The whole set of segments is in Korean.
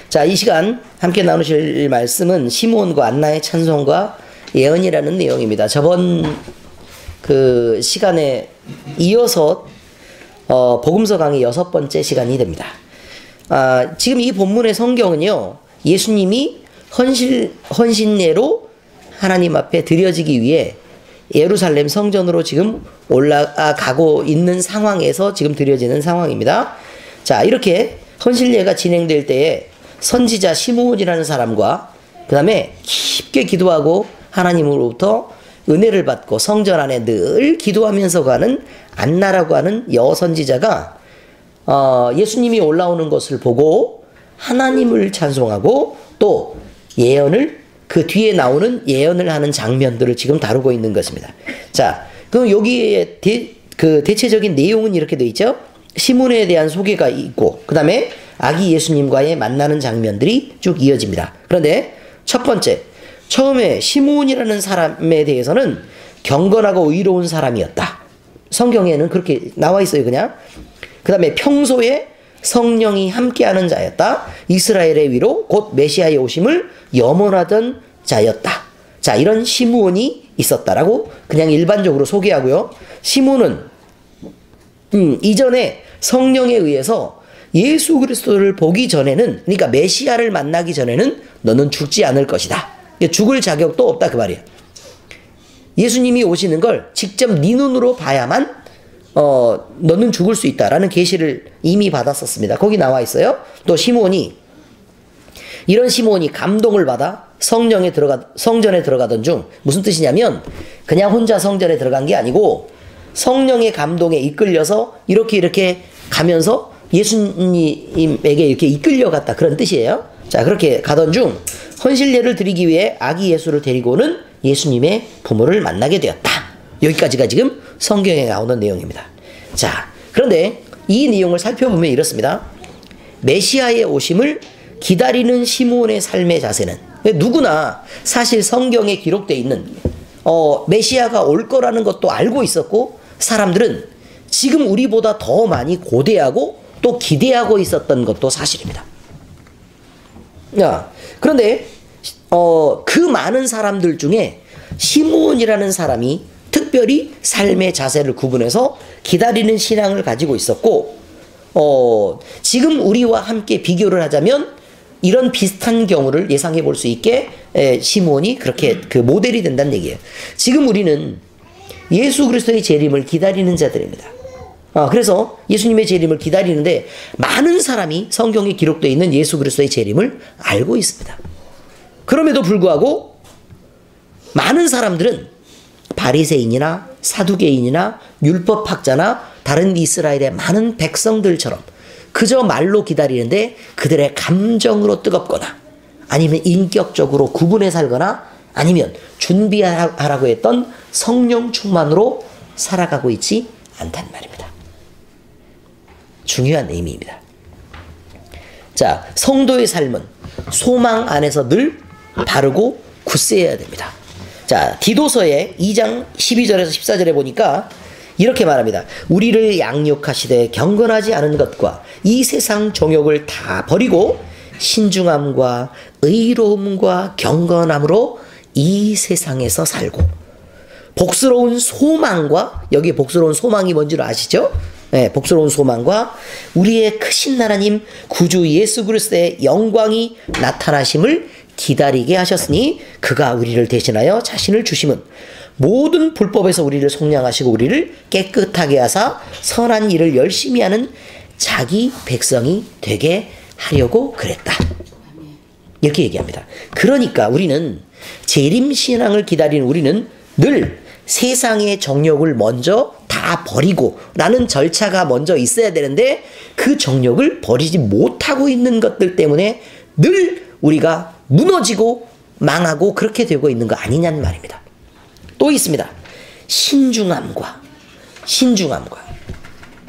자, 이 시간 함께 나누실 말씀은 시므온과 안나의 찬송과 예언이라는 내용입니다. 저번 그 시간에 이어서 복음서 강의 6번째 시간이 됩니다. 지금 이 본문의 성경은요, 예수님이 헌신례로 하나님 앞에 드려지기 위해 예루살렘 성전으로 지금 올라가고 있는 상황에서 지금 드려지는 상황입니다. 자, 이렇게 헌신례가 진행될 때에 선지자 시므온이라는 사람과 그 다음에 깊게 기도하고 하나님으로부터 은혜를 받고 성전 안에 늘 기도하면서 가는 안나라고 하는 여선지자가 예수님이 올라오는 것을 보고 하나님을 찬송하고 또 예언을, 그 뒤에 나오는 예언을 하는 장면들을 지금 다루고 있는 것입니다. 자, 그럼 여기에 대체적인 내용은 이렇게 되어 있죠. 시므온에 대한 소개가 있고 그 다음에 아기 예수님과의 만나는 장면들이 쭉 이어집니다. 그런데 첫 번째, 처음에 시므온이라는 사람에 대해서는 경건하고 의로운 사람이었다. 성경에는 그렇게 나와 있어요, 그냥. 그 다음에 평소에 성령이 함께하는 자였다. 이스라엘의 위로 곧 메시아의 오심을 염원하던 자였다. 자, 이런 시므온이 있었다라고 그냥 일반적으로 소개하고요. 시므온은 이전에 성령에 의해서 예수 그리스도를 보기 전에는, 그러니까 메시아를 만나기 전에는 너는 죽지 않을 것이다. 죽을 자격도 없다 그 말이에요. 예수님이 오시는 걸 직접 네 눈으로 봐야만 너는 죽을 수 있다라는 계시를 이미 받았었습니다. 거기 나와 있어요. 또 이런 시므온이 감동을 받아 성전에 들어가던 중, 무슨 뜻이냐면 그냥 혼자 성전에 들어간 게 아니고 성령의 감동에 이끌려서 이렇게 가면서 예수님에게 이렇게 이끌려갔다, 그런 뜻이에요. 자, 그렇게 가던 중 헌신례를 드리기 위해 아기 예수를 데리고는 예수님의 부모를 만나게 되었다. 여기까지가 지금 성경에 나오는 내용입니다. 자, 그런데 이 내용을 살펴보면 이렇습니다. 메시아의 오심을 기다리는 시므온의 삶의 자세는, 누구나 사실 성경에 기록되어 있는 메시아가 올 거라는 것도 알고 있었고, 사람들은 지금 우리보다 더 많이 고대하고 또 기대하고 있었던 것도 사실입니다. 그런데 그 많은 사람들 중에 시므온이라는 사람이 특별히 삶의 자세를 구분해서 기다리는 신앙을 가지고 있었고, 지금 우리와 함께 비교를 하자면 이런 비슷한 경우를 예상해 볼 수 있게 시므온이 그렇게 그 모델이 된다는 얘기예요. 지금 우리는 예수 그리스도의 재림을 기다리는 자들입니다. 그래서 예수님의 재림을 기다리는데 많은 사람이 성경에 기록되어 있는 예수 그리스도의 재림을 알고 있습니다. 그럼에도 불구하고 많은 사람들은 바리새인이나 사두개인이나 율법학자나 다른 이스라엘의 많은 백성들처럼 그저 말로 기다리는데 그들의 감정으로 뜨겁거나 아니면 인격적으로 구분해 살거나 아니면 준비하라고 했던 성령 충만으로 살아가고 있지 않단 말입니다. 중요한 의미입니다. 자, 성도의 삶은 소망 안에서 늘 바르고 굳세해야 됩니다. 자, 디도서의 2장 12절에서 14절에 보니까 이렇게 말합니다. 우리를 양육하시되 경건하지 않은 것과 이 세상 종욕을 다 버리고 신중함과 의로움과 경건함으로 이 세상에서 살고 복스러운 소망과, 여기 복스러운 소망이 뭔지를 아시죠? 네, 복스러운 소망과 우리의 크신 하나님 구주 예수 그리스도의 영광이 나타나심을 기다리게 하셨으니 그가 우리를 대신하여 자신을 주심은 모든 불법에서 우리를 속량하시고 우리를 깨끗하게 하사 선한 일을 열심히 하는 자기 백성이 되게 하려고 그랬다. 이렇게 얘기합니다. 그러니까 우리는 재림신앙을 기다리는 우리는 늘 세상의 정욕을 먼저 다 버리고 라는 절차가 먼저 있어야 되는데 그 정욕을 버리지 못하고 있는 것들 때문에 늘 우리가 무너지고 망하고 그렇게 되고 있는 거 아니냐는 말입니다. 또 있습니다. 신중함과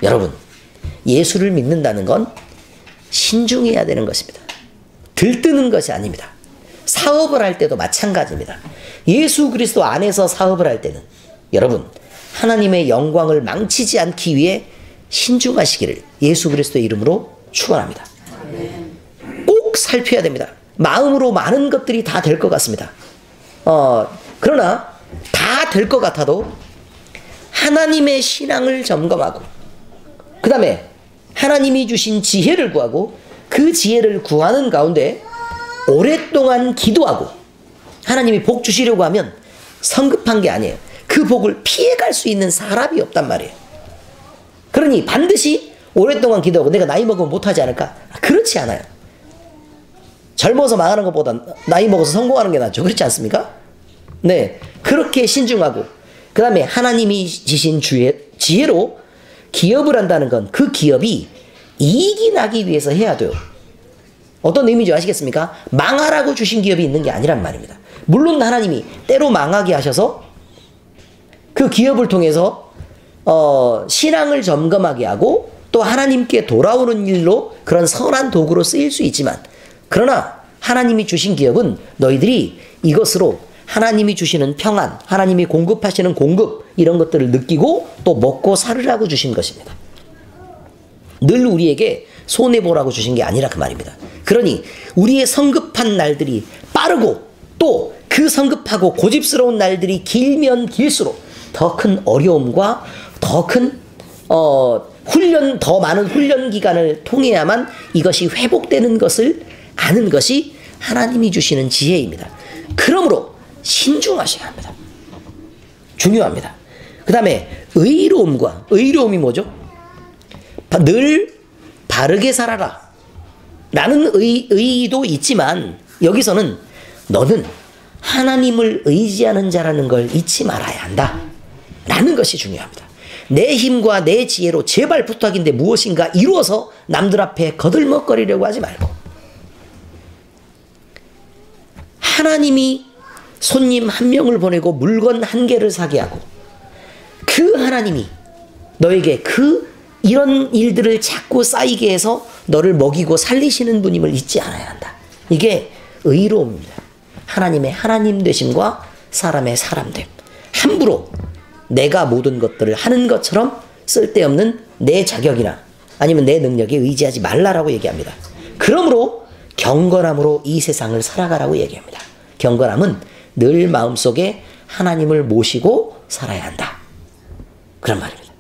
여러분, 예수를 믿는다는 건 신중해야 되는 것입니다. 들뜨는 것이 아닙니다. 사업을 할 때도 마찬가지입니다. 예수 그리스도 안에서 사업을 할 때는 여러분, 하나님의 영광을 망치지 않기 위해 신중하시기를 예수 그리스도의 이름으로 축원합니다. 꼭 살펴야 됩니다. 마음으로 많은 것들이 다 될 것 같습니다. 그러나 다 될 것 같아도 하나님의 신앙을 점검하고 그 다음에 하나님이 주신 지혜를 구하고 그 지혜를 구하는 가운데 오랫동안 기도하고 하나님이 복 주시려고 하면 성급한 게 아니에요. 그 복을 피해갈 수 있는 사람이 없단 말이에요. 그러니 반드시 오랫동안 기도하고 내가 나이 먹으면 못하지 않을까? 그렇지 않아요. 젊어서 망하는 것보다 나이 먹어서 성공하는 게 낫죠. 그렇지 않습니까? 네, 그렇게 신중하고 그 다음에 하나님이 주신 지혜로 기업을 한다는 건 그 기업이 이익이 나기 위해서 해야 돼요. 어떤 의미인지 아시겠습니까? 망하라고 주신 기업이 있는 게 아니란 말입니다. 물론 하나님이 때로 망하게 하셔서 그 기업을 통해서 신앙을 점검하게 하고 또 하나님께 돌아오는 일로 그런 선한 도구로 쓰일 수 있지만 그러나 하나님이 주신 기업은 너희들이 이것으로 하나님이 주시는 평안, 하나님이 공급하시는 공급 이런 것들을 느끼고 또 먹고 살으라고 주신 것입니다. 늘 우리에게 손해보라고 주신 게 아니라 그 말입니다. 그러니 우리의 성급한 날들이 빠르고 또 그 성급하고 고집스러운 날들이 길면 길수록 더 큰 어려움과 더 큰 더 많은 훈련 기간을 통해야만 이것이 회복되는 것을 아는 것이 하나님이 주시는 지혜입니다. 그러므로 신중하셔야 합니다. 중요합니다. 그 다음에 의로움이 뭐죠? 늘 바르게 살아라 라는 의의도 있지만 여기서는 너는 하나님을 의지하는 자라는 걸 잊지 말아야 한다 라는 것이 중요합니다. 내 힘과 내 지혜로 제발 부탁인데 무엇인가 이루어서 남들 앞에 거들먹거리려고 하지 말고 하나님이 손님 한 명을 보내고 물건 한 개를 사게 하고 그 하나님이 너에게 이런 일들을 자꾸 쌓이게 해서 너를 먹이고 살리시는 분임을 잊지 않아야 한다. 이게 의로움입니다. 하나님의 하나님 되심과 사람의 사람됨. 함부로 내가 모든 것들을 하는 것처럼 쓸데없는 내 자격이나 아니면 내 능력에 의지하지 말라라고 얘기합니다. 그러므로 경건함으로 이 세상을 살아가라고 얘기합니다. 경건함은 늘 마음속에 하나님을 모시고 살아야 한다. 그런 말입니다.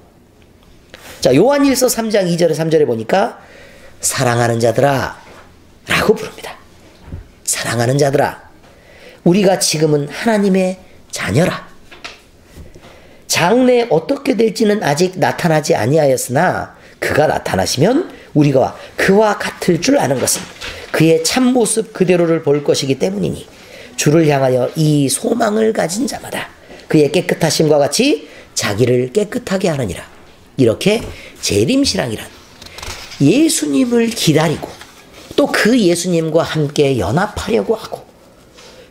자, 요한일서 3장 2절에 3절에 보니까 사랑하는 자들아 라고 부릅니다. 사랑하는 자들아, 우리가 지금은 하나님의 자녀라. 장래 어떻게 될지는 아직 나타나지 아니하였으나 그가 나타나시면 우리가 그와 같을 줄 아는 것은 그의 참모습 그대로를 볼 것이기 때문이니 주를 향하여 이 소망을 가진 자마다 그의 깨끗하심과 같이 자기를 깨끗하게 하느니라. 이렇게 재림신앙이란 예수님을 기다리고 또 그 예수님과 함께 연합하려고 하고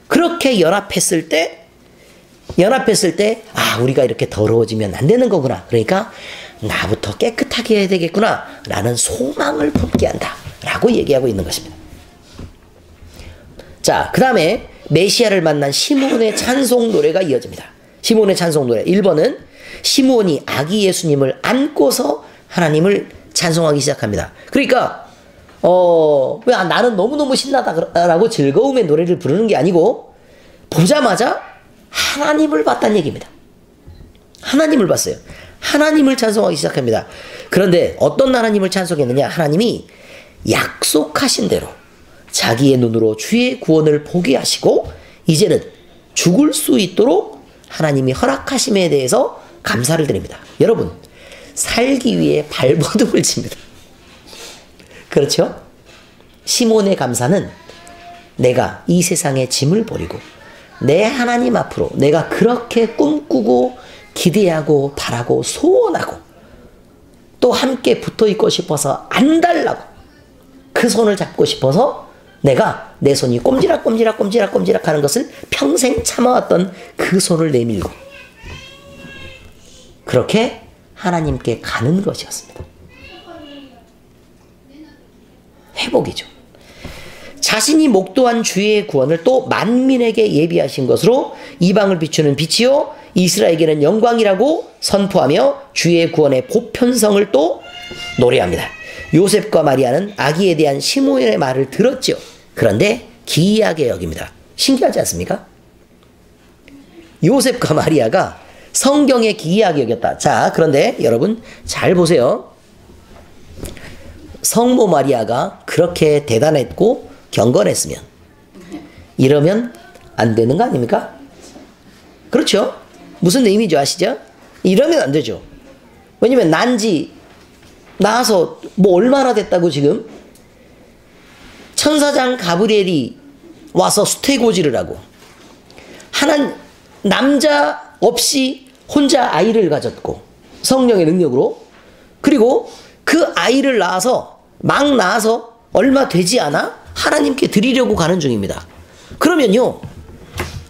그렇게 연합했을 때 우리가 이렇게 더러워지면 안 되는 거구나. 그러니까 나부터 깨끗하게 해야 되겠구나 라는 소망을 품게 한다 라고 얘기하고 있는 것입니다. 자, 그 다음에 메시아를 만난 시므온의 찬송 노래가 이어집니다. 시므온의 찬송 노래 1번은 시므온이 아기 예수님을 안고서 하나님을 찬송하기 시작합니다. 그러니까 왜 나는 너무너무 신나다라고 즐거움의 노래를 부르는 게 아니고 보자마자 하나님을 봤다는 얘기입니다. 하나님을 봤어요. 하나님을 찬송하기 시작합니다. 그런데 어떤 하나님을 찬송했느냐? 하나님이 약속하신 대로 자기의 눈으로 주의 구원을 보게 하시고 이제는 죽을 수 있도록 하나님이 허락하심에 대해서 감사를 드립니다. 여러분, 살기 위해 발버둥을 칩니다. 그렇죠? 시몬의 감사는 내가 이 세상의 짐을 버리고 내 하나님 앞으로 내가 그렇게 꿈꾸고 기대하고 바라고 소원하고 또 함께 붙어있고 싶어서 안 달라고 그 손을 잡고 싶어서 내가 내 손이 꼼지락 하는 것을 평생 참아왔던 그 손을 내밀고 그렇게 하나님께 가는 것이었습니다. 회복이죠. 자신이 목도한 주의 구원을 또 만민에게 예비하신 것으로 이방을 비추는 빛이요 이스라엘에게는 영광이라고 선포하며 주의 구원의 보편성을 또 노래합니다. 요셉과 마리아는 아기에 대한 시므온의 말을 들었죠. 그런데 기이하게 여깁니다. 신기하지 않습니까? 요셉과 마리아가 성경에 기이하게 여겼다. 자, 그런데 여러분 잘 보세요. 성모 마리아가 그렇게 대단했고 경건했으면 이러면 안 되는 거 아닙니까? 그렇죠? 무슨 의미죠? 아시죠? 이러면 안 되죠. 왜냐면 낳아서 뭐 얼마나 됐다고 지금 천사장 가브리엘이 와서 수태고지를 하고 남자 없이 혼자 아이를 가졌고 성령의 능력으로, 그리고 그 아이를 막 낳아서 얼마 되지 않아 하나님께 드리려고 가는 중입니다. 그러면요,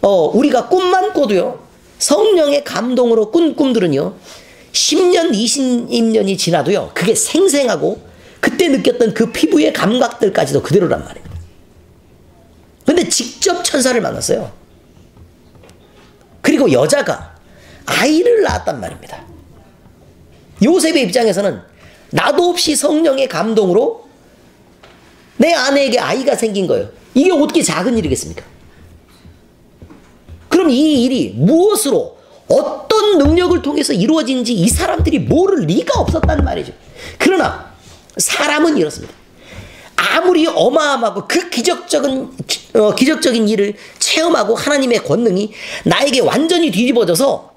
우리가 꿈만 꿔도요, 성령의 감동으로 꾼 꿈들은요 10년 20년이 지나도요 그게 생생하고 그때 느꼈던 그 피부의 감각들까지도 그대로란 말입니다. 근데 직접 천사를 만났어요. 그리고 여자가 아이를 낳았단 말입니다. 요셉의 입장에서는 나도 없이 성령의 감동으로 내 아내에게 아이가 생긴 거예요. 이게 어떻게 작은 일이겠습니까? 그럼 이 일이 무엇으로 어떤 능력을 통해서 이루어진지 이 사람들이 모를 리가 없었단 말이죠. 그러나 사람은 이렇습니다. 아무리 어마어마하고 그 기적적인 일을 체험하고 하나님의 권능이 나에게 완전히 뒤집어져서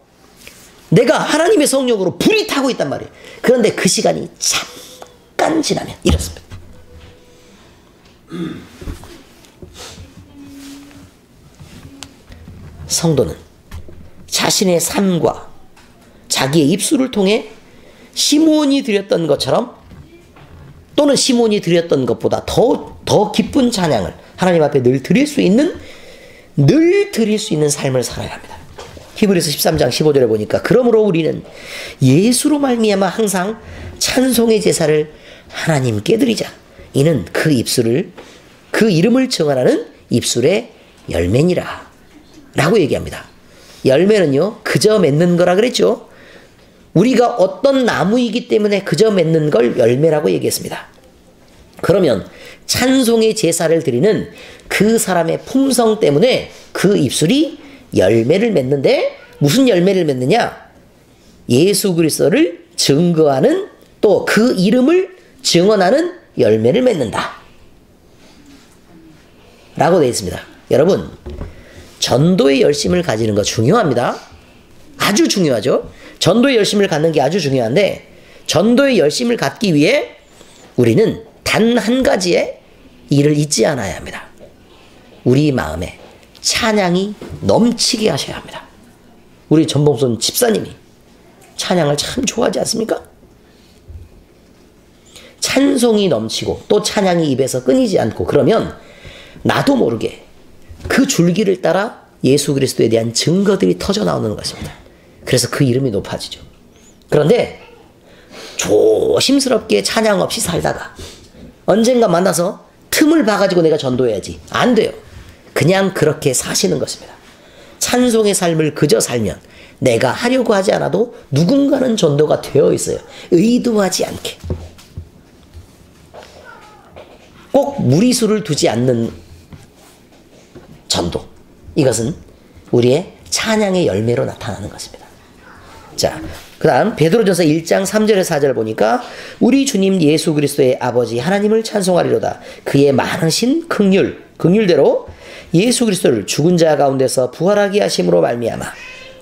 내가 하나님의 성령으로 불이 타고 있단 말이에요. 그런데 그 시간이 잠깐 지나면 이렇습니다. 성도는 자신의 삶과 자기의 입술을 통해 시므온이 드렸던 것처럼, 또는 시므온이 드렸던 것보다 더 기쁜 찬양을 하나님 앞에 늘 드릴 수 있는 삶을 살아야 합니다. 히브리서 13장 15절에 보니까 그러므로 우리는 예수로 말미암아 항상 찬송의 제사를 하나님께 드리자. 이는 그 이름을 증언하는 입술의 열매니라 라고 얘기합니다. 열매는요 그저 맺는 거라 그랬죠. 우리가 어떤 나무이기 때문에 그저 맺는 걸 열매라고 얘기했습니다. 그러면 찬송의 제사를 드리는 그 사람의 품성 때문에 그 입술이 열매를 맺는데, 무슨 열매를 맺느냐? 예수 그리스도를 증거하는, 또 그 이름을 증언하는 열매를 맺는다 라고 되어 있습니다. 여러분, 전도의 열심을 가지는 거 중요합니다. 아주 중요하죠. 전도의 열심을 갖는 게 아주 중요한데, 전도의 열심을 갖기 위해 우리는 단 한 가지의 일을 잊지 않아야 합니다. 우리 마음에 찬양이 넘치게 하셔야 합니다. 우리 전봉선 집사님이 찬양을 참 좋아하지 않습니까? 찬송이 넘치고 또 찬양이 입에서 끊이지 않고, 그러면 나도 모르게 그 줄기를 따라 예수 그리스도에 대한 증거들이 터져 나오는 것입니다. 그래서 그 이름이 높아지죠. 그런데 조심스럽게 찬양 없이 살다가 언젠가 만나서 틈을 봐가지고 내가 전도해야지, 안 돼요. 그냥 그렇게 사시는 것입니다. 찬송의 삶을 그저 살면 내가 하려고 하지 않아도 누군가는 전도가 되어 있어요. 의도하지 않게. 꼭 무리수를 두지 않는 전도, 이것은 우리의 찬양의 열매로 나타나는 것입니다. 자, 그 다음 베드로전서 1장 3절에서 4절을 보니까 우리 주님 예수 그리스도의 아버지 하나님을 찬송하리로다. 그의 많으신 긍휼대로 예수 그리스도를 죽은 자 가운데서 부활하게 하심으로 말미암아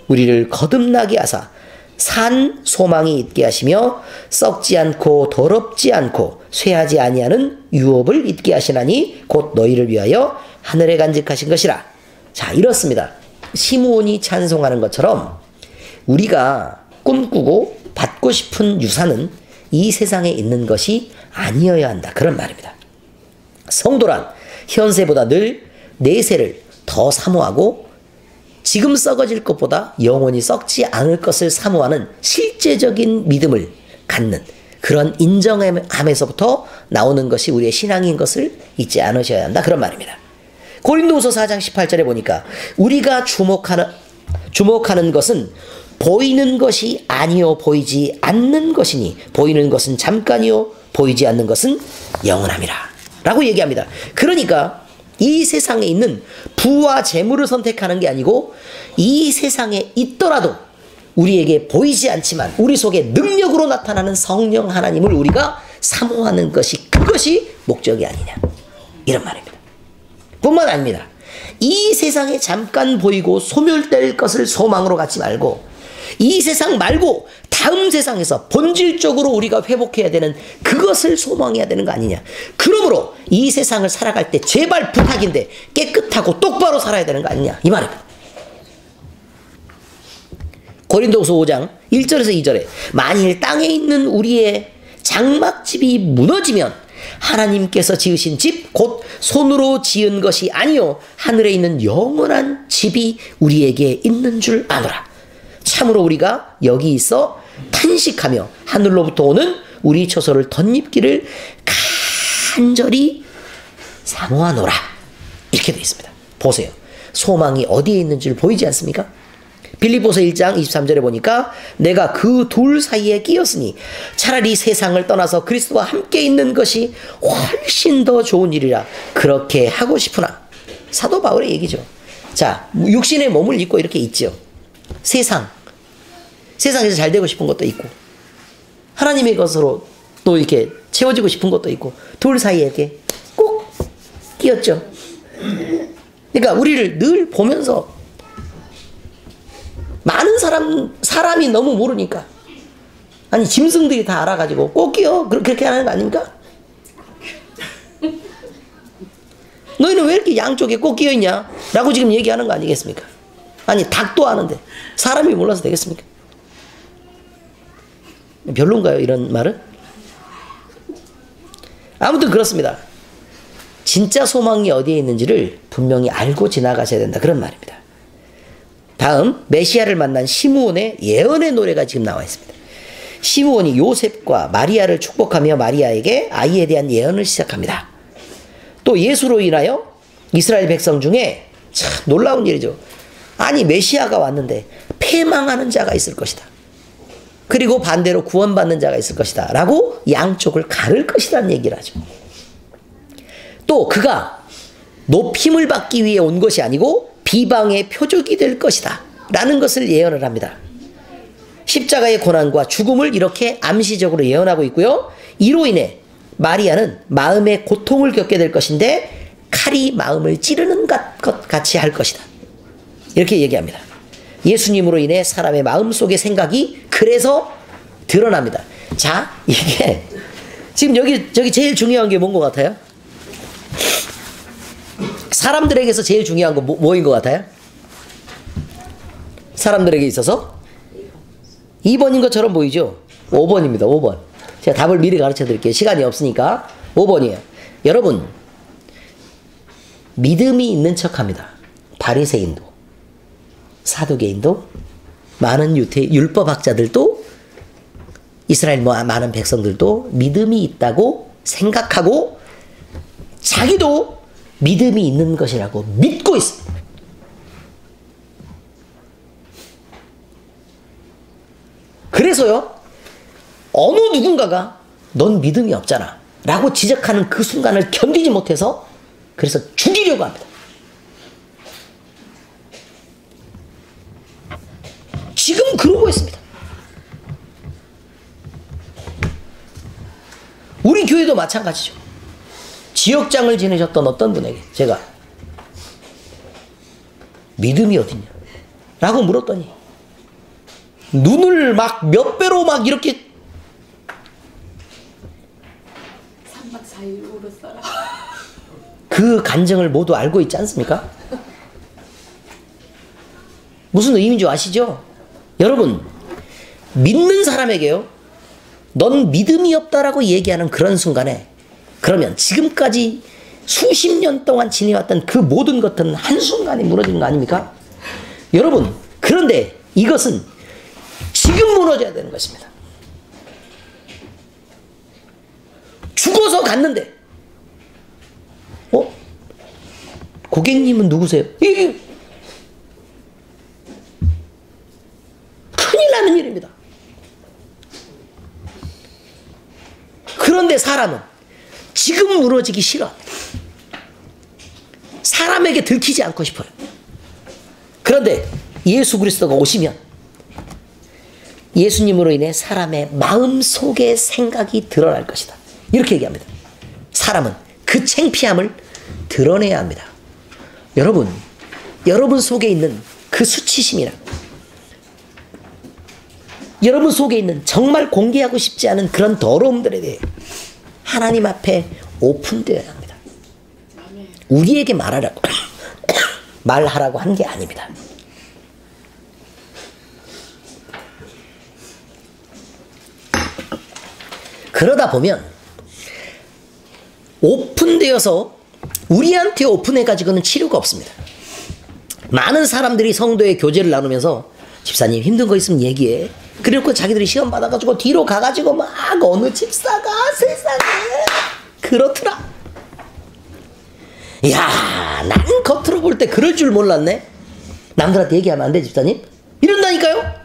우리를 거듭나게 하사 산 소망이 있게 하시며 썩지 않고 더럽지 않고 쇠하지 아니하는 유업을 있게 하시나니 곧 너희를 위하여 하늘에 간직하신 것이라. 자, 이렇습니다. 시므온이 찬송하는 것처럼 우리가 꿈꾸고 받고 싶은 유산은 이 세상에 있는 것이 아니어야 한다, 그런 말입니다. 성도란 현세보다 늘 내세를 더 사모하고 지금 썩어질 것보다 영원히 썩지 않을 것을 사모하는 실제적인 믿음을 갖는 그런 인정함에서부터 나오는 것이 우리의 신앙인 것을 잊지 않으셔야 한다, 그런 말입니다. 고린도후서 4장 18절에 보니까 우리가 주목하는 것은 보이는 것이 아니요 보이지 않는 것이니 보이는 것은 잠깐이요 보이지 않는 것은 영원함이라 라고 얘기합니다. 그러니까 이 세상에 있는 부와 재물을 선택하는 게 아니고 이 세상에 있더라도 우리에게 보이지 않지만 우리 속에 능력으로 나타나는 성령 하나님을 우리가 사모하는 것이 그것이 목적이 아니냐 이런 말입니다. 뿐만 아닙니다. 이 세상에 잠깐 보이고 소멸될 것을 소망으로 갖지 말고 이 세상 말고 다음 세상에서 본질적으로 우리가 회복해야 되는 그것을 소망해야 되는 거 아니냐. 그러므로 이 세상을 살아갈 때 제발 부탁인데 깨끗하고 똑바로 살아야 되는 거 아니냐 이 말입니다. 고린도후서 5장 1절에서 2절에 만일 땅에 있는 우리의 장막집이 무너지면 하나님께서 지으신 집 곧 손으로 지은 것이 아니요 하늘에 있는 영원한 집이 우리에게 있는 줄 아노라. 참으로 우리가 여기 있어 탄식하며 하늘로부터 오는 우리 처소를 덧입기를 간절히 사모하노라. 이렇게 되어 있습니다. 보세요. 소망이 어디에 있는지 보이지 않습니까? 빌립보서 1장 23절에 보니까 내가 그 둘 사이에 끼었으니 차라리 세상을 떠나서 그리스도와 함께 있는 것이 훨씬 더 좋은 일이라 그렇게 하고 싶으나. 사도 바울의 얘기죠. 자, 육신의 몸을 입고 이렇게 있죠. 세상에서 잘 되고 싶은 것도 있고 하나님의 것으로 또 이렇게 채워지고 싶은 것도 있고 둘 사이에 이렇게 꼭 끼었죠. 그러니까 우리를 늘 보면서 많은 사람이 너무 모르니까 아니 짐승들이 다 알아가지고 꼭 끼어 그렇게 하는 거 아닙니까? 너희는 왜 이렇게 양쪽에 꼭 끼어 있냐? 라고 지금 얘기하는 거 아니겠습니까? 아니 닭도 아는데 사람이 몰라서 되겠습니까? 별론가요 이런 말은? 아무튼 그렇습니다. 진짜 소망이 어디에 있는지를 분명히 알고 지나가셔야 된다 그런 말입니다. 다음 메시아를 만난 시므온의 예언의 노래가 지금 나와 있습니다. 시므온이 요셉과 마리아를 축복하며 마리아에게 아이에 대한 예언을 시작합니다. 또 예수로 인하여 이스라엘 백성 중에 참 놀라운 일이죠. 아니 메시아가 왔는데 패망하는 자가 있을 것이다. 그리고 반대로 구원받는 자가 있을 것이다 라고 양쪽을 가를 것이라는 얘기를 하죠. 또 그가 높임을 받기 위해 온 것이 아니고 비방의 표적이 될 것이다 라는 것을 예언을 합니다. 십자가의 고난과 죽음을 이렇게 암시적으로 예언하고 있고요. 이로 인해 마리아는 마음의 고통을 겪게 될 것인데 칼이 마음을 찌르는 것 같이 할 것이다 이렇게 얘기합니다. 예수님으로 인해 사람의 마음속의 생각이 그래서 드러납니다. 자, 이게 지금 저기 제일 중요한 게 뭔 것 같아요? 사람들에게서 제일 중요한 거 뭐인 것 같아요? 사람들에게 있어서 2번인 것처럼 보이죠? 5번입니다. 5번. 제가 답을 미리 가르쳐 드릴게요. 시간이 없으니까 5번이에요. 여러분 믿음이 있는 척합니다. 바리새인도 사두개인도 많은 율법학자들도 이스라엘 많은 백성들도 믿음이 있다고 생각하고 자기도 믿음이 있는 것이라고 믿고 있습니다. 그래서요 어느 누군가가 넌 믿음이 없잖아 라고 지적하는 그 순간을 견디지 못해서 그래서 죽이려고 합니다. 지금 그러고 있습니다. 우리 교회도 마찬가지죠. 지역장을 지내셨던 어떤 분에게 제가 믿음이 어딨냐 라고 물었더니 눈을 막 몇 배로 막 이렇게 3박 4일 오르 살아. 그 간증을 모두 알고 있지 않습니까? 무슨 의미인 줄 아시죠? 여러분 믿는 사람에게요 넌 믿음이 없다라고 얘기하는 그런 순간에 그러면 지금까지 수십 년 동안 지내왔던 그 모든 것들은 한순간에 무너지는 거 아닙니까? 여러분 그런데 이것은 지금 무너져야 되는 것입니다. 죽어서 갔는데 고객님은 누구세요? 큰일 나는 일입니다. 그런데 사람은 지금 무너지기 싫어합니다. 사람에게 들키지 않고 싶어요. 그런데 예수 그리스도가 오시면 예수님으로 인해 사람의 마음속의 생각이 드러날 것이다. 이렇게 얘기합니다. 사람은 그 창피함을 드러내야 합니다. 여러분 속에 있는 그 수치심이나 여러분 속에 있는 정말 공개하고 싶지 않은 그런 더러움들에 대해 하나님 앞에 오픈되어야 합니다. 우리에게 말하라고 말하라고 한 게 아닙니다. 그러다 보면 오픈되어서 우리한테 오픈해가지고는 치료가 없습니다. 많은 사람들이 성도의 교제를 나누면서 집사님 힘든 거 있으면 얘기해. 그리고 자기들이 시험 받아가지고 뒤로 가가지고 막 어느 집사가 세상에 그렇더라. 야, 난 겉으로 볼 때 그럴 줄 몰랐네. 남들한테 얘기하면 안 돼, 집사님? 이런다니까요.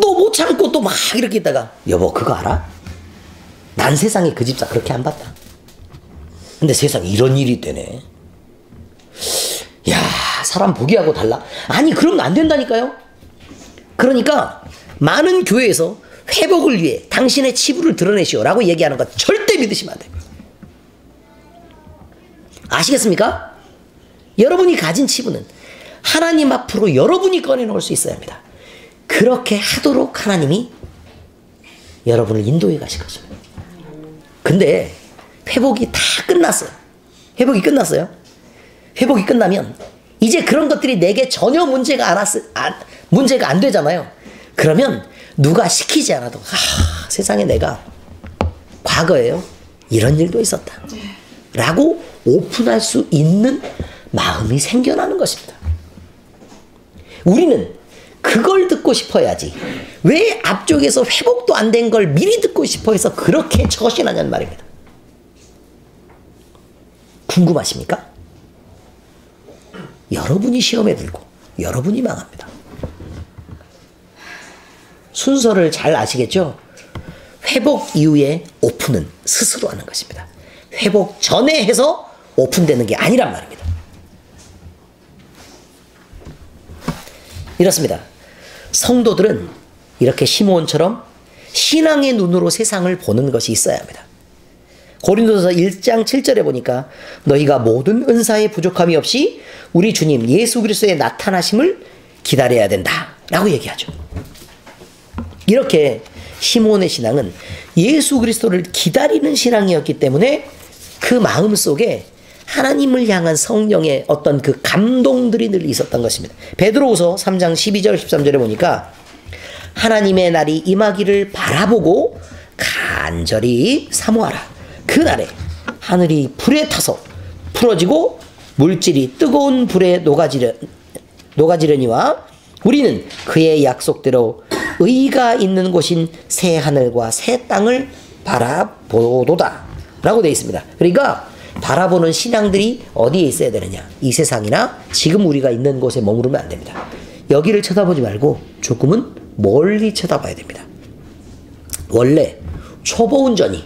또 못 참고 또 막 이렇게 있다가 여보 그거 알아? 난 세상에 그 집사 그렇게 안 봤다. 근데 세상에 이런 일이 있대네. 야, 사람 보기하고 달라. 아니 그러면 안 된다니까요. 그러니까 많은 교회에서 회복을 위해 당신의 치부를 드러내시오 라고 얘기하는 것 절대 믿으시면 안 돼요. 아시겠습니까? 여러분이 가진 치부는 하나님 앞으로 여러분이 꺼내놓을 수 있어야 합니다. 그렇게 하도록 하나님이 여러분을 인도해 가실 것입니다. 근데 회복이 다 끝났어요. 회복이 끝났어요. 회복이 끝나면 이제 그런 것들이 내게 전혀 문제가 안 되잖아요. 그러면 누가 시키지 않아도 세상에 내가 과거에요 이런 일도 있었다 라고 오픈할 수 있는 마음이 생겨나는 것입니다. 우리는 그걸 듣고 싶어야지 왜 앞쪽에서 회복도 안 된 걸 미리 듣고 싶어 해서 그렇게 처신하냐는 말입니다. 궁금하십니까? 여러분이 시험에 들고 여러분이 망합니다. 순서를 잘 아시겠죠? 회복 이후에 오픈은 스스로 하는 것입니다. 회복 전에 해서 오픈되는 게 아니란 말입니다. 이렇습니다. 성도들은 이렇게 시므온처럼 신앙의 눈으로 세상을 보는 것이 있어야 합니다. 고린도서 1장 7절에 보니까 너희가 모든 은사의 부족함이 없이 우리 주님 예수 그리스도의 나타나심을 기다려야 된다 라고 얘기하죠. 이렇게 시므온의 신앙은 예수 그리스도를 기다리는 신앙이었기 때문에 그 마음 속에 하나님을 향한 성령의 어떤 그 감동들이 늘 있었던 것입니다. 베드로후서 3장 12절 13절에 보니까 하나님의 날이 임하기를 바라보고 간절히 사모하라. 그날에 하늘이 불에 타서 풀어지고 물질이 뜨거운 불에 녹아지려니와 우리는 그의 약속대로 의가 있는 곳인 새 하늘과 새 땅을 바라보도다 라고 되어 있습니다. 그러니까 바라보는 신앙들이 어디에 있어야 되느냐, 이 세상이나 지금 우리가 있는 곳에 머무르면 안 됩니다. 여기를 쳐다보지 말고 조금은 멀리 쳐다봐야 됩니다. 원래 초보 운전이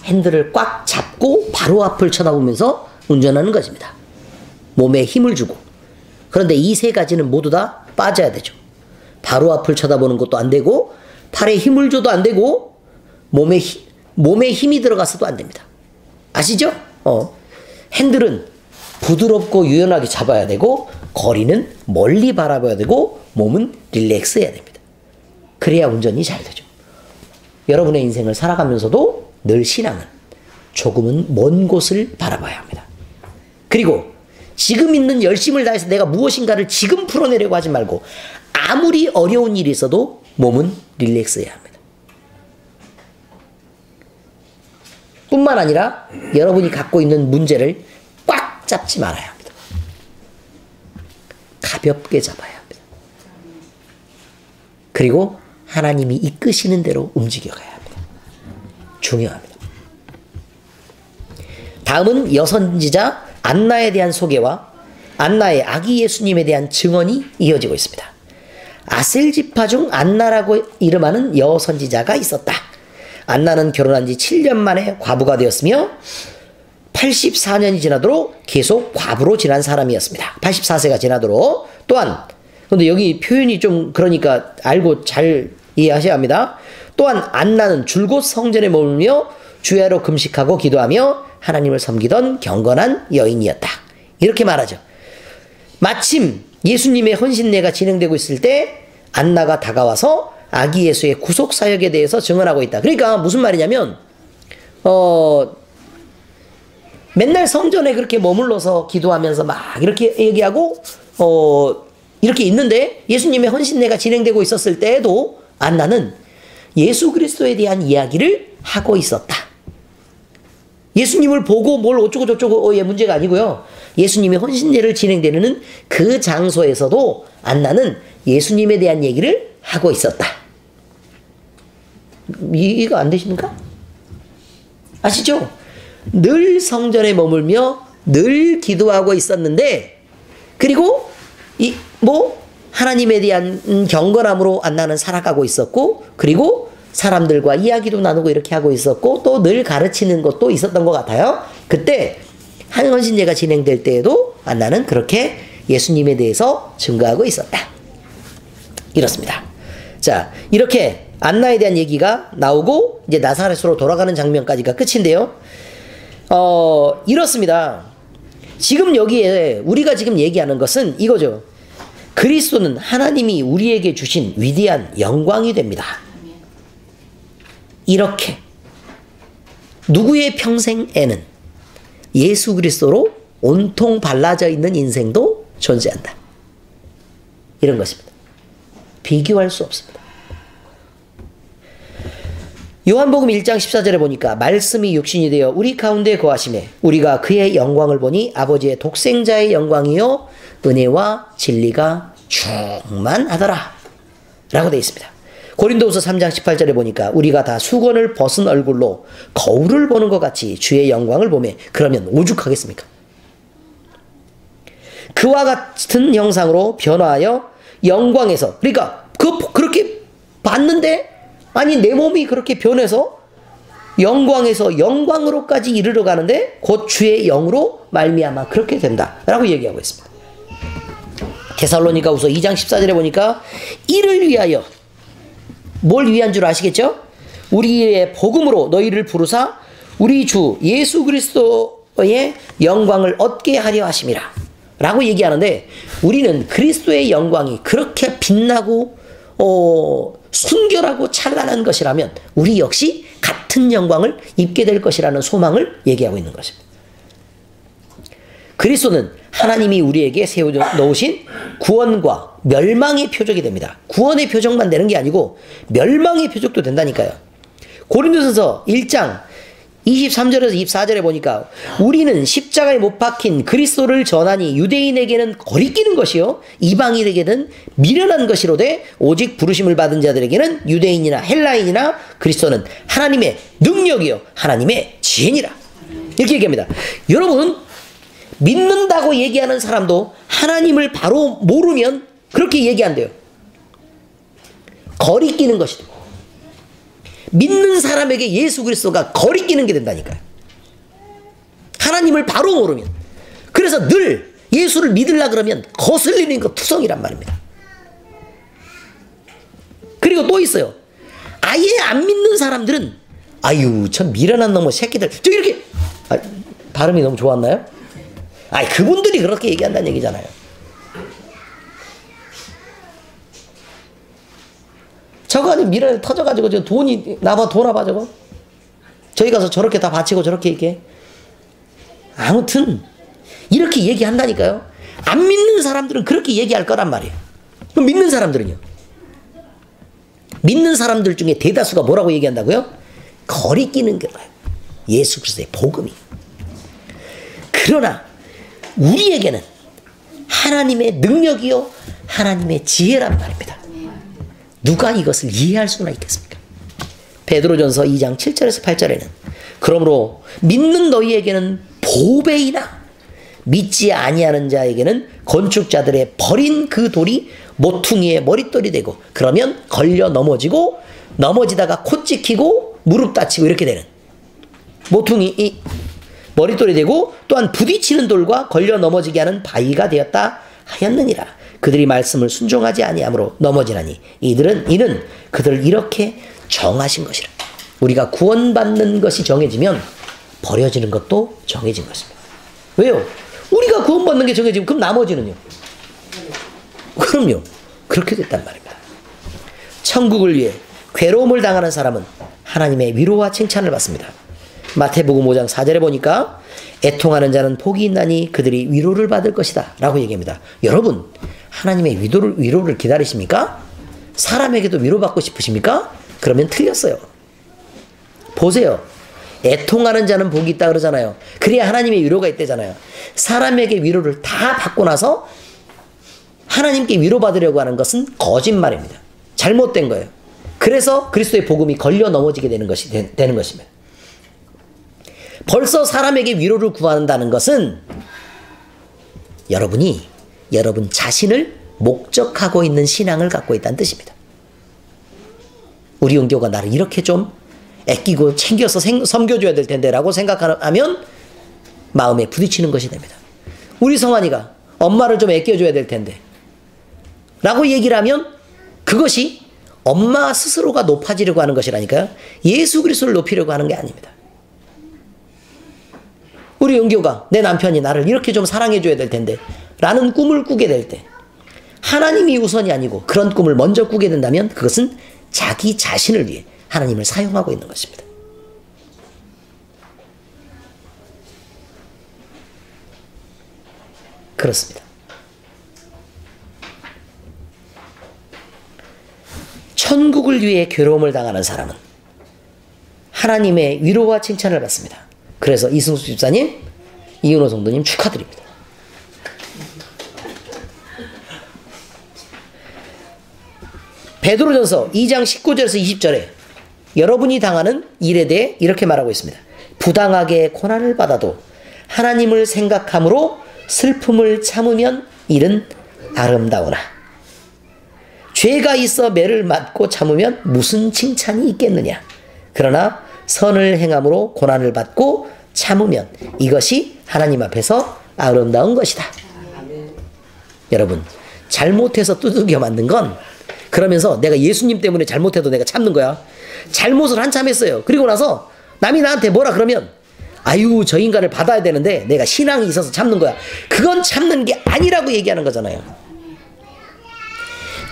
핸들을 꽉 잡고 바로 앞을 쳐다보면서 운전하는 것입니다. 몸에 힘을 주고. 그런데 이 세 가지는 모두 다 빠져야 되죠. 바로 앞을 쳐다보는 것도 안 되고 팔에 힘을 줘도 안 되고 몸에 힘이 들어가서도 안 됩니다. 아시죠? 핸들은 부드럽고 유연하게 잡아야 되고 거리는 멀리 바라봐야 되고 몸은 릴렉스 해야 됩니다. 그래야 운전이 잘 되죠. 여러분의 인생을 살아가면서도 늘 신앙은 조금은 먼 곳을 바라봐야 합니다. 그리고 지금 있는 열심을 다해서 내가 무엇인가를 지금 풀어내려고 하지 말고 아무리 어려운 일이 있어도 몸은 릴렉스해야 합니다. 뿐만 아니라 여러분이 갖고 있는 문제를 꽉 잡지 말아야 합니다. 가볍게 잡아야 합니다. 그리고 하나님이 이끄시는 대로 움직여가야 합니다. 중요합니다. 다음은 여선지자 안나에 대한 소개와 안나의 아기 예수님에 대한 증언이 이어지고 있습니다. 아셀 지파 중 안나라고 이름하는 여선지자가 있었다. 안나는 결혼한 지 7년 만에 과부가 되었으며 84년이 지나도록 계속 과부로 지난 사람이었습니다. 84세가 지나도록. 또한 근데 여기 표현이 좀 그러니까 알고 잘 이해하셔야 합니다. 또한 안나는 줄곧 성전에 머물며 주야로 금식하고 기도하며 하나님을 섬기던 경건한 여인이었다. 이렇게 말하죠. 마침 예수님의 헌신례가 진행되고 있을 때 안나가 다가와서 아기 예수의 구속 사역에 대해서 증언하고 있다. 그러니까 무슨 말이냐면 맨날 성전에 그렇게 머물러서 기도하면서 막 이렇게 얘기하고 이렇게 있는데 예수님의 헌신례가 진행되고 있었을 때에도 안나는 예수 그리스도에 대한 이야기를 하고 있었다. 예수님을 보고 뭘 어쩌고 저쩌고 문제가 아니고요. 예수님의 헌신례를 진행되는 그 장소에서도 안나는 예수님에 대한 얘기를 하고 있었다. 이해가 안 되십니까? 아시죠? 늘 성전에 머물며 늘 기도하고 있었는데 그리고 하나님에 대한 경건함으로 안나는 살아가고 있었고 그리고 사람들과 이야기도 나누고 이렇게 하고 있었고 또 늘 가르치는 것도 있었던 것 같아요. 그때 헌신례가 진행될 때에도 안나는 그렇게 예수님에 대해서 증거하고 있었다. 이렇습니다. 자, 이렇게 안나에 대한 얘기가 나오고 이제 나사렛으로 돌아가는 장면까지가 끝인데요. 이렇습니다. 지금 여기에 우리가 지금 얘기하는 것은 이거죠. 그리스도는 하나님이 우리에게 주신 위대한 영광이 됩니다. 이렇게 누구의 평생에는 예수 그리스도로 온통 발라져 있는 인생도 존재한다. 이런 것입니다. 비교할 수 없습니다. 요한복음 1장 14절에 보니까 말씀이 육신이 되어 우리 가운데 거하심에 우리가 그의 영광을 보니 아버지의 독생자의 영광이요 은혜와 진리가 충만하더라 라고 되어 있습니다. 고린도후서 3장 18절에 보니까 우리가 다 수건을 벗은 얼굴로 거울을 보는 것 같이 주의 영광을 보매 그러면 오죽하겠습니까? 그와 같은 형상으로 변화하여 영광에서 그러니까 그렇게 봤는데 아니 내 몸이 그렇게 변해서 영광에서 영광으로까지 이르러 가는데 곧 주의 영으로 말미암아 그렇게 된다라고 얘기하고 있습니다. 데살로니가후서 2장 14절에 보니까 이를 위하여 뭘 위한 줄 아시겠죠? 우리의 복음으로 너희를 부르사 우리 주 예수 그리스도의 영광을 얻게 하려 하심이라 라고 얘기하는데 우리는 그리스도의 영광이 그렇게 빛나고 순결하고 찬란한 것이라면 우리 역시 같은 영광을 입게 될 것이라는 소망을 얘기하고 있는 것입니다. 그리스도는 하나님이 우리에게 세워놓으신 구원과 멸망의 표적이 됩니다. 구원의 표적만 되는 게 아니고 멸망의 표적도 된다니까요. 고린도전서 1장 23절에서 24절에 보니까 우리는 십자가에 못 박힌 그리스도를 전하니 유대인에게는 거리끼는 것이요 이방인에게는 미련한 것이로되 오직 부르심을 받은 자들에게는 유대인이나 헬라인이나 그리스도는 하나님의 능력이요 하나님의 지혜니라 이렇게 얘기합니다. 여러분 믿는다고 얘기하는 사람도 하나님을 바로 모르면 그렇게 얘기한대요. 거리끼는 것이다. 믿는 사람에게 예수 그리스도가 거리끼는 게 된다니까요. 하나님을 바로 모르면. 그래서 늘 예수를 믿으려 그러면 거슬리는 거 투성이란 말입니다. 그리고 또 있어요. 아예 안 믿는 사람들은 아유 저 미련한 놈의 새끼들 저 이렇게 발음이 너무 좋았나요? 그분들이 그렇게 얘기한다는 얘기잖아요. 저거 아니 미련에 터져가지고 저 돈이 나봐 돌아봐 저거. 저희 가서 저렇게 다 바치고 저렇게 얘기해. 아무튼 이렇게 얘기한다니까요. 안 믿는 사람들은 그렇게 얘기할 거란 말이에요. 그럼 믿는 사람들은요? 믿는 사람들 중에 대다수가 뭐라고 얘기한다고요? 거리끼는 거예요. 예수 그리스도의 복음이. 그러나 우리에게는 하나님의 능력이요 하나님의 지혜란 말입니다. 누가 이것을 이해할 수나 있겠습니까? 베드로전서 2장 7절에서 8절에는 그러므로 믿는 너희에게는 보배이나 믿지 아니하는 자에게는 건축자들의 버린 그 돌이 모퉁이의 머릿돌이 되고 그러면 걸려 넘어지고 넘어지다가 코 찍히고 무릎 다치고 이렇게 되는 모퉁이 머릿돌이 되고 또한 부딪히는 돌과 걸려 넘어지게 하는 바위가 되었다 하였느니라. 그들이 말씀을 순종하지 아니함으로 넘어지나니 이는 그들을 이렇게 정하신 것이라. 우리가 구원받는 것이 정해지면 버려지는 것도 정해진 것입니다. 왜요? 우리가 구원받는 게 정해지면 그럼 나머지는요? 그럼요. 그렇게 됐단 말입니다. 천국을 위해 괴로움을 당하는 사람은 하나님의 위로와 칭찬을 받습니다. 마태복음 5장 4절에 보니까 애통하는 자는 복이 있나니 그들이 위로를 받을 것이다 라고 얘기합니다. 여러분, 하나님의 위로를 기다리십니까? 사람에게도 위로받고 싶으십니까? 그러면 틀렸어요. 보세요. 애통하는 자는 복이 있다 그러잖아요. 그래야 하나님의 위로가 있대잖아요. 사람에게 위로를 다 받고 나서 하나님께 위로받으려고 하는 것은 거짓말입니다. 잘못된 거예요. 그래서 그리스도의 복음이 걸려 넘어지게 되는 것입니다. 벌써 사람에게 위로를 구한다는 것은 여러분이 여러분 자신을 목적하고 있는 신앙을 갖고 있다는 뜻입니다. 우리 은교가 나를 이렇게 좀 아끼고 챙겨서 섬겨줘야 될 텐데 라고 생각하면 마음에 부딪히는 것이 됩니다. 우리 성환이가 엄마를 좀 아껴줘야 될 텐데 라고 얘기를 하면 그것이 엄마 스스로가 높아지려고 하는 것이라니까요. 예수 그리스도를 높이려고 하는 게 아닙니다. 우리 은교가 내 남편이 나를 이렇게 좀 사랑해줘야 될 텐데 라는 꿈을 꾸게 될 때 하나님이 우선이 아니고 그런 꿈을 먼저 꾸게 된다면 그것은 자기 자신을 위해 하나님을 사용하고 있는 것입니다. 그렇습니다. 천국을 위해 괴로움을 당하는 사람은 하나님의 위로와 칭찬을 받습니다. 그래서 이승수 집사님, 이은호 성도님 축하드립니다. 베드로전서 2장 19절에서 20절에 여러분이 당하는 일에 대해 이렇게 말하고 있습니다. 부당하게 고난을 받아도 하나님을 생각함으로 슬픔을 참으면 이는 아름다우나 죄가 있어 매를 맞고 참으면 무슨 칭찬이 있겠느냐. 그러나 선을 행함으로 고난을 받고 참으면 이것이 하나님 앞에서 아름다운 것이다. 여러분, 잘못해서 두들겨 맞는 건 그러면서 내가 예수님 때문에 잘못해도 내가 참는 거야. 잘못을 한참 했어요. 그리고 나서 남이 나한테 뭐라 그러면 아유 저 인간을 받아야 되는데 내가 신앙이 있어서 참는 거야. 그건 참는 게 아니라고 얘기하는 거잖아요.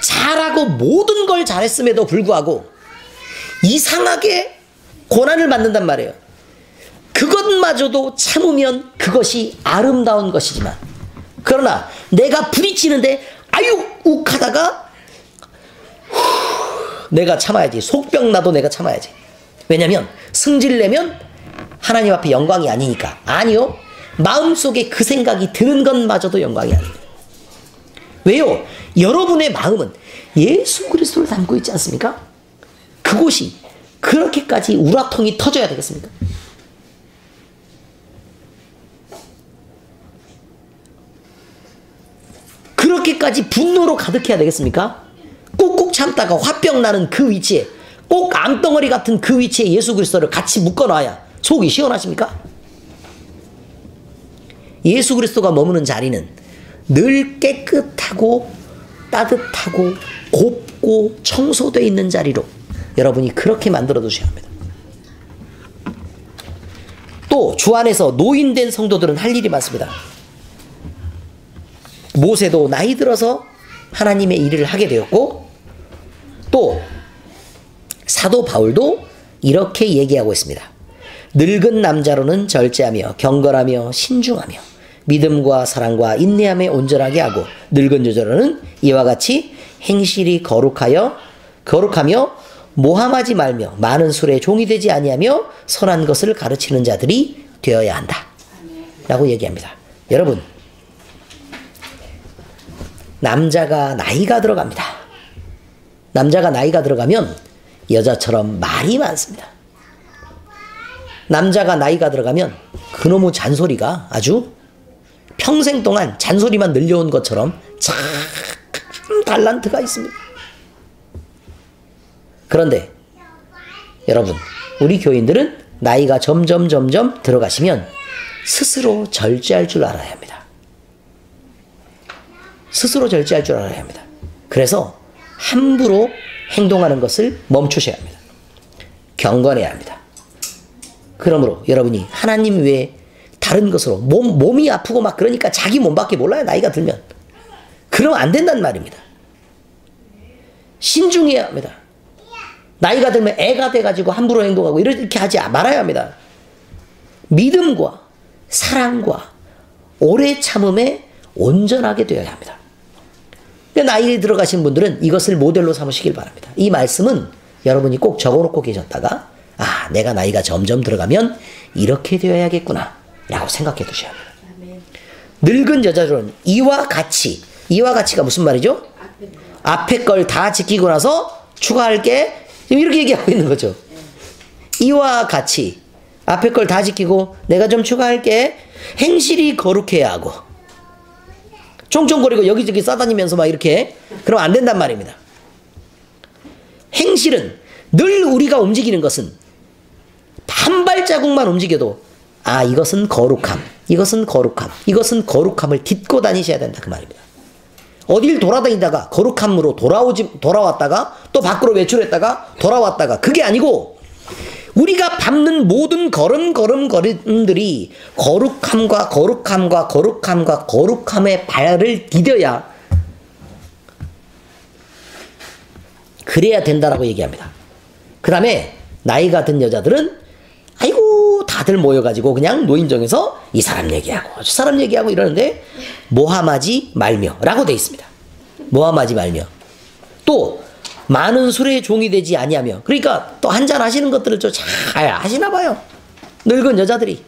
잘하고 모든 걸 잘했음에도 불구하고 이상하게 고난을 받는단 말이에요. 그것마저도 참으면 그것이 아름다운 것이지만 그러나 내가 부딪히는데 아유 욱하다가 내가 참아야지. 속병 나도 내가 참아야지. 왜냐면 승질내면 하나님 앞에 영광이 아니니까. 아니요. 마음속에 그 생각이 드는 것마저도 영광이 아닙니다. 왜요? 여러분의 마음은 예수 그리스도를 담고 있지 않습니까? 그곳이 그렇게까지 우라통이 터져야 되겠습니까? 그렇게까지 분노로 가득해야 되겠습니까? 꾹꾹 참다가 화병 나는 그 위치에 꼭 암덩어리 같은 그 위치에 예수 그리스도를 같이 묶어놔야 속이 시원하십니까? 예수 그리스도가 머무는 자리는 늘 깨끗하고 따뜻하고 곱고 청소되어 있는 자리로 여러분이 그렇게 만들어 두셔야 합니다. 또 주 안에서 노인된 성도들은 할 일이 많습니다. 모세도 나이 들어서 하나님의 일을 하게 되었고 또 사도 바울도 이렇게 얘기하고 있습니다. 늙은 남자로는 절제하며 경건하며 신중하며 믿음과 사랑과 인내함에 온전하게 하고 늙은 여자로는 이와 같이 행실이 거룩하며 모함하지 말며 많은 술에 종이 되지 아니하며 선한 것을 가르치는 자들이 되어야 한다 라고 얘기합니다. 여러분, 남자가 나이가 들어갑니다. 남자가 나이가 들어가면 여자처럼 말이 많습니다. 남자가 나이가 들어가면 그놈의 잔소리가 아주 평생 동안 잔소리만 늘려온 것처럼 참 달란트가 있습니다. 그런데 여러분, 우리 교인들은 나이가 점점 들어가시면 스스로 절제할 줄 알아야 합니다. 스스로 절제할 줄 알아야 합니다. 그래서 함부로 행동하는 것을 멈추셔야 합니다. 경건해야 합니다. 그러므로 여러분이 하나님 외에 다른 것으로 몸이 아프고 막 그러니까 자기 몸밖에 몰라요. 나이가 들면. 그러면 안 된단 말입니다. 신중해야 합니다. 나이가 들면 애가 돼가지고 함부로 행동하고 이렇게 하지 말아야 합니다. 믿음과 사랑과 오래 참음에 온전하게 되어야 합니다. 나이에 들어가신 분들은 이것을 모델로 삼으시길 바랍니다. 이 말씀은 여러분이 꼭 적어놓고 계셨다가 내가 나이가 점점 들어가면 이렇게 되어야겠구나 라고 생각해 두셔야 합니다. 늙은 여자들은 이와 같이가 무슨 말이죠? 앞에 걸 다 지키고 나서 추가할게 이렇게 얘기하고 있는 거죠. 이와 같이 앞에 걸 다 지키고 내가 좀 추가할게. 행실이 거룩해야 하고 쫑쫑거리고 여기저기 싸다니면서 막 이렇게 그러면 안 된단 말입니다. 행실은 늘 우리가 움직이는 것은 한 발자국만 움직여도 이것은 거룩함, 이것은 거룩함, 이것은 거룩함을 딛고 다니셔야 된다 그 말입니다. 어딜 돌아다니다가 거룩함으로 돌아왔다가 또 밖으로 외출했다가 돌아왔다가 그게 아니고 우리가 밟는 모든 걸음들이 거룩함과 거룩함과 거룩함과 거룩함의 발을 디뎌야 그래야 된다라고 얘기합니다. 그 다음에 나이가 든 여자들은 아이고 다들 모여가지고 그냥 노인정에서 이 사람 얘기하고 저 사람 얘기하고 이러는데 모함하지 말며 라고 되어 있습니다. 모함하지 말며 또 많은 술에 종이 되지 아니하며 그러니까 또 한잔 하시는 것들을 좀 잘 하시나 봐요. 늙은 여자들이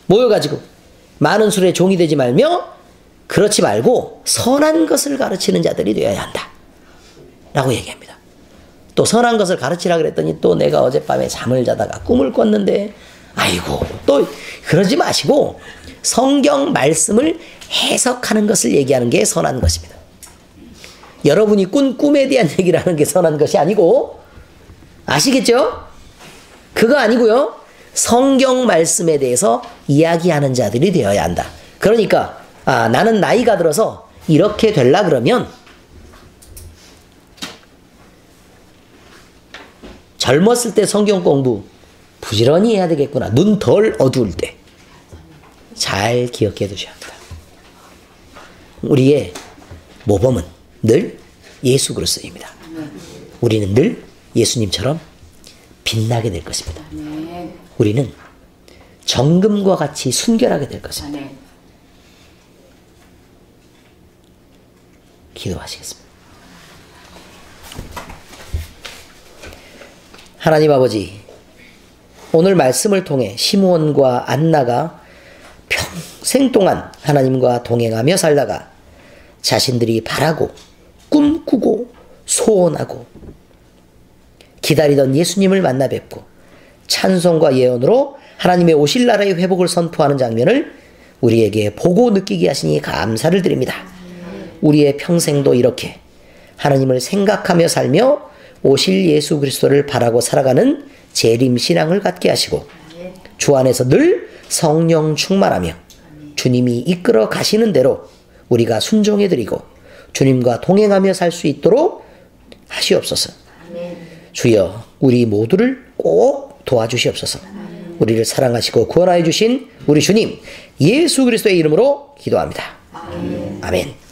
모여가지고 많은 술에 종이 되지 말며 그렇지 말고 선한 것을 가르치는 자들이 되어야 한다 라고 얘기합니다. 또 선한 것을 가르치라 그랬더니 또 내가 어젯밤에 잠을 자다가 꿈을 꿨는데 아이고 또 그러지 마시고 성경 말씀을 해석하는 것을 얘기하는 게 선한 것입니다. 여러분이 꾼 꿈에 대한 얘기를 하는 게 선한 것이 아니고 아시겠죠? 그거 아니고요. 성경 말씀에 대해서 이야기하는 자들이 되어야 한다. 그러니까 나는 나이가 들어서 이렇게 되려 그러면 젊었을 때 성경 공부 부지런히 해야 되겠구나. 눈 덜 어두울 때. 잘 기억해 두셔야 합니다. 우리의 모범은 늘 예수 그리스도입니다. 우리는 늘 예수님처럼 빛나게 될 것입니다. 우리는 정금과 같이 순결하게 될 것입니다. 기도하시겠습니다. 하나님 아버지, 오늘 말씀을 통해 시므온과 안나가 평생 동안 하나님과 동행하며 살다가 자신들이 바라고 꿈꾸고 소원하고 기다리던 예수님을 만나 뵙고 찬송과 예언으로 하나님의 오실 나라의 회복을 선포하는 장면을 우리에게 보고 느끼게 하시니 감사를 드립니다. 우리의 평생도 이렇게 하나님을 생각하며 살며 오실 예수 그리스도를 바라고 살아가는 재림 신앙을 갖게 하시고 주 안에서 늘 성령 충만하며 주님이 이끌어 가시는 대로 우리가 순종해 드리고 주님과 동행하며 살 수 있도록 하시옵소서. 주여 우리 모두를 꼭 도와주시옵소서. 우리를 사랑하시고 구원하여 주신 우리 주님 예수 그리스도의 이름으로 기도합니다. 아멘.